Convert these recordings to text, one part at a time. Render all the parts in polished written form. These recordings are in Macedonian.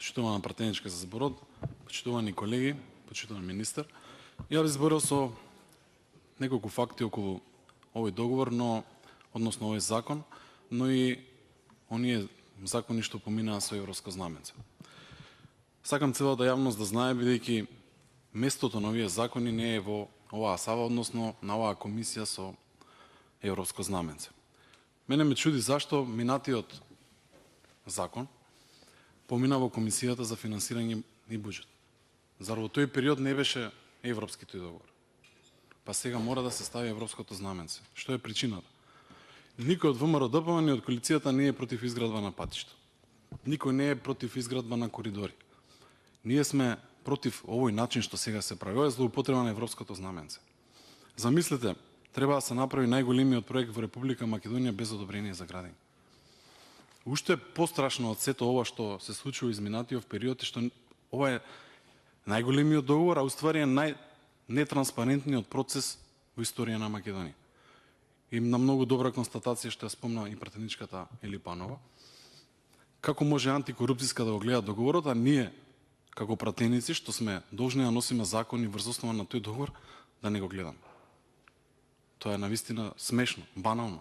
Почитувана пратеничка за зборот, почитувани колеги, почитуван министер. Ја би зборил со неколку факти околу овој договор, односно овој закон, но и оние закони што поминаа со европско знаменце. Сакам целата јавност да знае, бидејќи местото на овие закони не е во оваа сала, односно на оваа комисија со европско знаменце. Мене ме чуди зашто минатиот закон помина во Комисијата за финансирање и буџет. Зар во тој период не беше европски тој договор? Па сега мора да се стави европското знаменце. Што е причината? Никој од ВМРО-ДПМН ни од коалицијата не е против изградба на патишта. Никој не е против изградба на коридори. Ние сме против овој начин што сега се прави. Ова е злоупотреба на европското знаменце. Замислете, треба да се направи најголемиот проект во Република Македонија без одобрение за градење. Уште пострашно од сето ова што се случува изминатиот период е што ова е најголемиот договор, а уствари е најнетранспарентниот процес во историја на Македонија. И на многу добра констатација што ја спомна и пратеничката Ели Панова. Како може антикорупцијска да го гледа договорот, а ние како пратеници што сме должни да носиме закони врз основа на тој договор да не го гледаме. Тоа е навистина смешно, банално.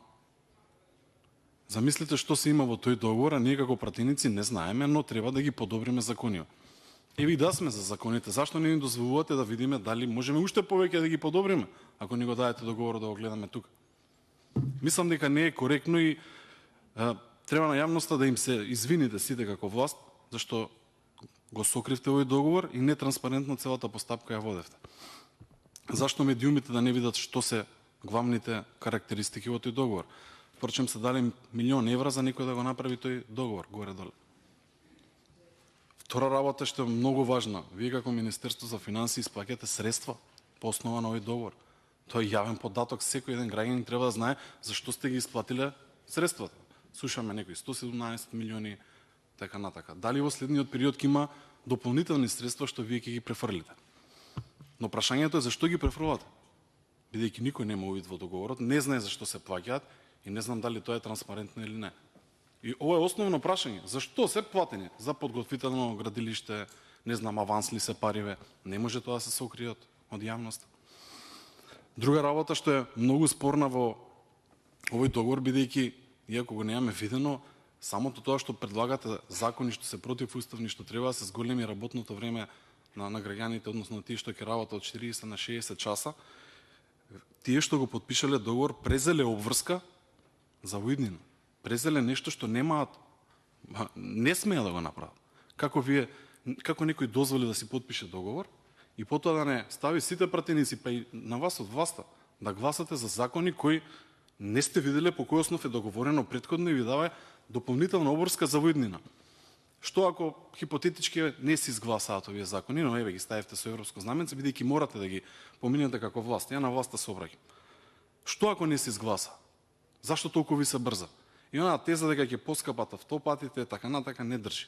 Замислете што се има во тој договор, а ние како пратеници не знаеме, но треба да ги подобриме законите. Еви да сме за законите, зашто не ни дозволувате да видиме дали можеме уште повеќе да ги подобриме, ако ни го дадете договорот да го гледаме тука. Мислам дека не е коректно и треба на јавноста да им се извините сите како власт, зашто го сокривте овој договор и нетранспарентно целата постапка ја водевте. Зашто медиумите да не видат што се главните карактеристики во тој договор? Впрочем, се дали €1.000.000 за некој да го направи тој договор горе-доле. Втора работа што е многу важна. Вие како Министерство за финансии исплаќате средства по основа на овој договор. Тоа е јавен податок, секој еден граѓанин треба да знае зашто сте ги исплатиле средствата. Слушаме некои 117 милиони, така натака. Дали во следниот период ќе има дополнителни средства што вие ќе ги префрлите? Но прашањето е зашто ги префрлате? Бидејќи никој нема увид во договорот, не знае зашто се плаќаат и не знам дали тоа е транспарентно или не. И ова е основно прашање. Зашто се платени за подготвително градилиште, не знам, аванс ли се париве? Не може тоа да се сокрие од јавноста. Друга работа што е многу спорна во овој договор, бидејќи, иако го немаме видено, самото тоа што предлагате закони што се противуставни, што треба да се зголеми работното време на граѓаните, односно на тие што ќе работат од 40 на 60 часа, тие што го подпишале договор презеле обврска за воиднина. Презеле нешто што немаат, не смеја да го направат. Како некој дозволи да си подпише договор и потоа да не стави сите пратеници, па и на вас од власта, да гласате за закони кои не сте виделе по кој основ е договорено претходно и ви дава дополнителна обврска за воиднина. Што ако хипотетички не се изгласаат овие закони, но еве ги ставивте со европско знаменце, бидејќи морате да ги поминете како власт. Ја на власта се обраќам. Што ако не се изгласа? Зашто толку ви се брза? И онаа теза дека ќе поскапат автопатите, така натака, не држи.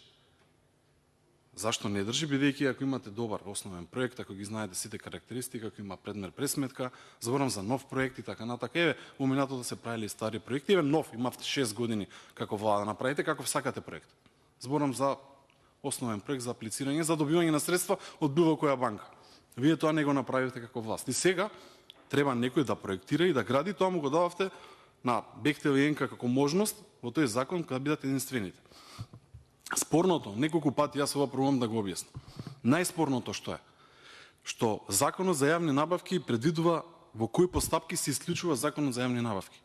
Зашто не држи? Бидејќи ако имате добар основен проект, ако ги знаете сите карактеристики, ако има предмер пресметка, зборам за нов проект и така натака. Еве, во минатото се правиле стари проекти, еве нов, имавте 6 години како влада да направите, како сакате проект. Зборам за основен проект за аплицирање, за добивање на средства од било која банка. Вие тоа не го направивте како власт. И сега треба некој да проектира и да гради, тоа му го дававте на Бехтел и Енка како можност во тој закон кога бидат единствените. Спорното, неколку пати јас ова пробувам да го објаснам. Најспорното што е? Што законот за јавни набавки предвидува во кои постапки се исклучува законот за јавни набавки.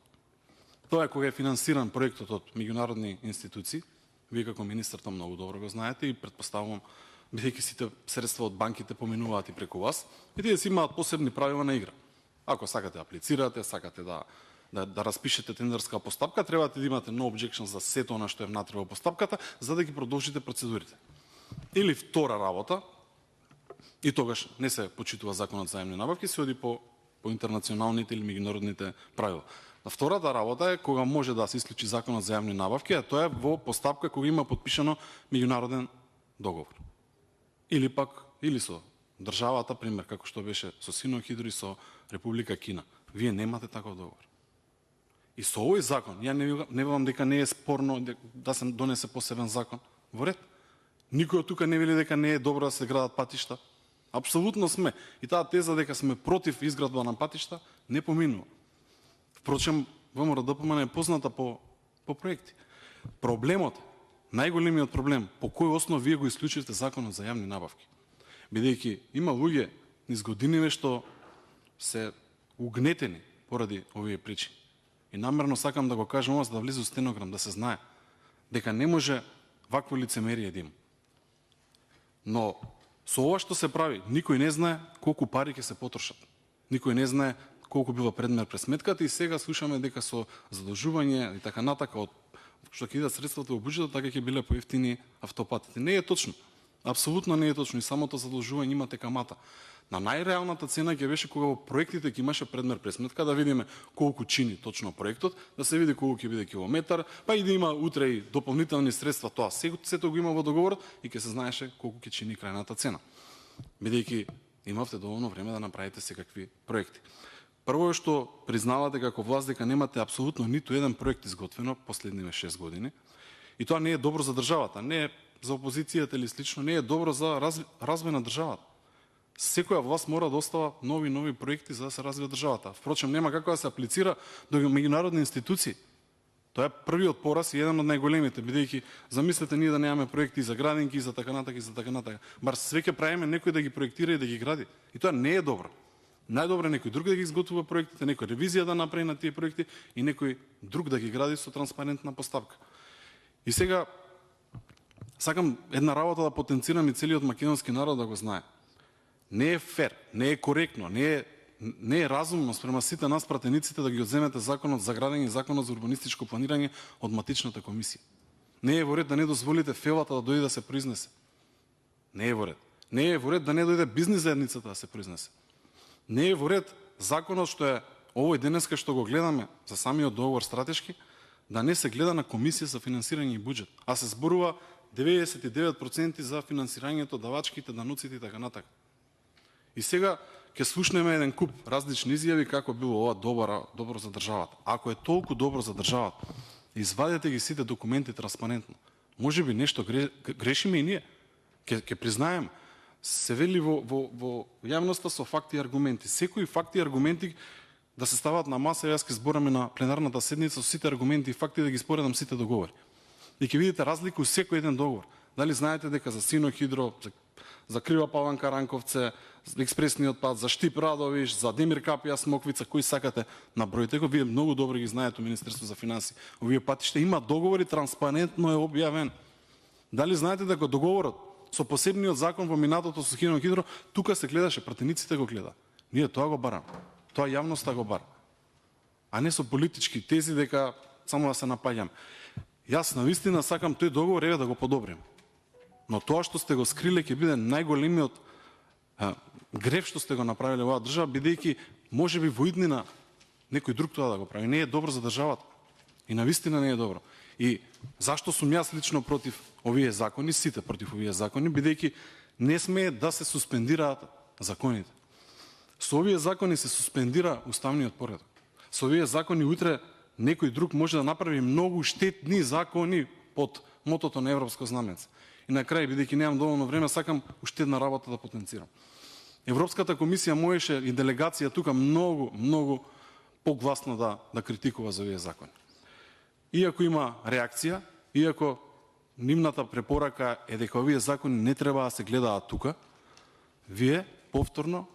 Тоа е кога е финансиран проектот од меѓународни институции. Вие како министар тоа многу добро го знаете и претпоставувам, бидејќи сите средства од банките поминуваат и преку вас, и тие си имаат посебни правила на игра. Ако сакате да аплицирате, сакате да распишете тендерска постапка, требате да имате no objection за сето она што е внатре во постапката, за да ги продолжите процедурите. Или втора работа, и тогаш не се почитува законот за јавни набавки, се оди по интернационалните или меѓународните правила. А втората работа е кога може да се исклучи законот за јавни набавки, а тоа е во постапка кога има подпишано меѓународен договор. Или пак, или со државата, пример, како што беше со Синохидро и со Република Кина. Вие немате таков договор. И со овој закон, ја не велам дека не е спорно да се донесе посебен закон, во ред. Никој од тука не вели дека не е добро да се градат патишта. Апсолутно сме. И таа теза дека сме против изградба на патишта не поминува. Впрочем, ВМРО-ДПМН е позната по проекти. Проблемот, најголемиот проблем, по кој основ вие го исклучивте законот за јавни набавки? Бидејќи има луѓе низ годиниве што се угнетени поради овие причини. И намерно сакам да го кажам ова за да влезе у стенограм, да се знае дека не може вакво лицемерие да има. Но со ова што се прави, никој не знае колку пари ќе се потрошат. Никој не знае колку бива предмер пред сметката и сега слушаме дека со задолжување и така натака од што ќе идат средствата во буџетот, така ќе биле поевтини автопатите. Не е точно. Апсолутно не е точно и самото задолжување имате камата. На најреалната цена ќе беше кога во проектите ќе имаше предмер пред сметка да видиме колку чини точно проектот, да се види колку ќе биде километар, па и да има утре и дополнителни средства, тоа сето го има во договорот и ќе се знаеше колку ќе чини крајната цена. Бидејќи имавте доволно време да направите секакви проекти. Прво е што признавате како власт дека немате апсолутно ниту еден проект изготвено последниве 6 години и тоа не е добро за државата, не е за опозицијата или слично, не е добро за развој на државата. Секоја власт мора да остава нови проекти за да се развива државата. Впрочем, нема како да се аплицира до меѓународни институции. Тоа е првиот пораз и еден од најголемите, бидејќи замислете ние да немаме проекти за градинки и за така натака. Бар све ќе правиме некој да ги проектира и да ги гради. И тоа не е добро. Најдобро е некој друг да ги изготвува проектите, некој ревизија да направи на тие проекти и некој друг да ги гради со транспарентна поставка. И сега сакам една работа да потенцирам и целиот македонски народ да го знае. Не е фер, не е коректно, не е разумно спрема сите нас пратениците да ги одземете законот за градење и законот за урбанистичко планирање од матичната комисија. Не е во ред да не дозволите фелата да дојде да се произнесе. Не е во ред. Не е во ред да не дојде бизнис заедницата да се произнесе. Не е во ред законот што е овој денеска што го гледаме за самиот договор стратешки, да не се гледа на комисија за финансирање и буџет, а се зборува 99% за финансирањето, давачките, дануците и така натака. И сега ќе слушнеме еден куп различни изјави како било ова добро за државата. Ако е толку добро за државата, извадете ги сите документи транспарентно. Можеби нешто грешиме и ние. Ќе признаеме. Се вели во јавноста со факти и аргументи. Секои факти и аргументи да се стават на маса, јас ќе збораме на пленарната седница со сите аргументи и факти да ги споредам сите договори. И ќе видите разлика у секој еден договор. Дали знаете дека за Синохидро, за Крива Паланка Ранковце, за експресниот пат, за Штип Радовиш, за Демир Капија Смоквица, кои сакате на бројте го, вие многу добро ги знаете Министерство за финансии. Овие патишта има договори, транспарентно е објавен. Дали знаете дека договорот со посебниот закон во минатото со Синохидро, тука се гледаше, пратениците го гледа. Ние тоа го бараме. Тоа јавноста го бара. А не со политички тези дека само да се напаѓаме. Јас навистина сакам тој договор да го подобрим. Но тоа што сте го скриле ќе биде најголемиот греф што сте го направиле оваа држава, бидејќи можеби во иднина некој друг тоа да го прави. Не е добро за државата. И навистина не е добро. И зашто сум јас лично против овие закони, сите против овие закони, бидејќи не смее да се суспендираат законите. Со овие закони се суспендира уставниот поредок. Со овие закони утре некој друг може да направи многу штетни закони под мотото на европско знаменце. И на крај, бидејќи немам доволно време, сакам уште една работа да потенцирам. Европската комисија можеше и делегација тука многу погласно да критикува за овие закони. Иако има реакција, иако нивната препорака е дека овие закони не треба да се гледаат тука, вие повторно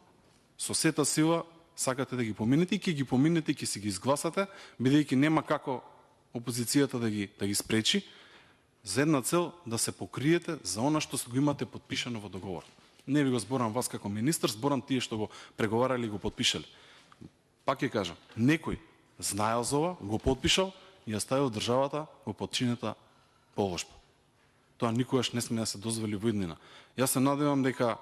со сета сила сакате да ги поминете и ќе ги поминете и ќе си ги изгласате, бидејќи нема како опозицијата да ги спречи, за една цел да се покриете за она што го имате подпишано во договор. Не ви го зборам вас како министр, зборам тие што го преговарали и го подпишале. Пак ќе кажам, некој знаел за ова, го подпишал и ја ставил државата во подчинета положба. Тоа никогаш не сме да се дозволи во иднина. Јас се надевам дека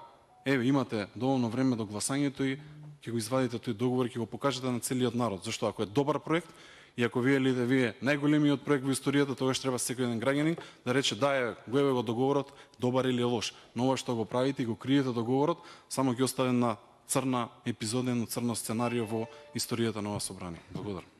имате доволно време до гласањето и ќе го извадите тој договор и ќе го покажете на целиот народ. Зашто ако е добар проект и ако вие најголемиот проект во историјата, тогаш треба секој еден граѓанин да рече да го еве го договорот, добар или лош. Но ова што го правите и го криете договорот, само ќе остави на црна епизода, на црно сценарио во историјата на ова собрание. Благодарам.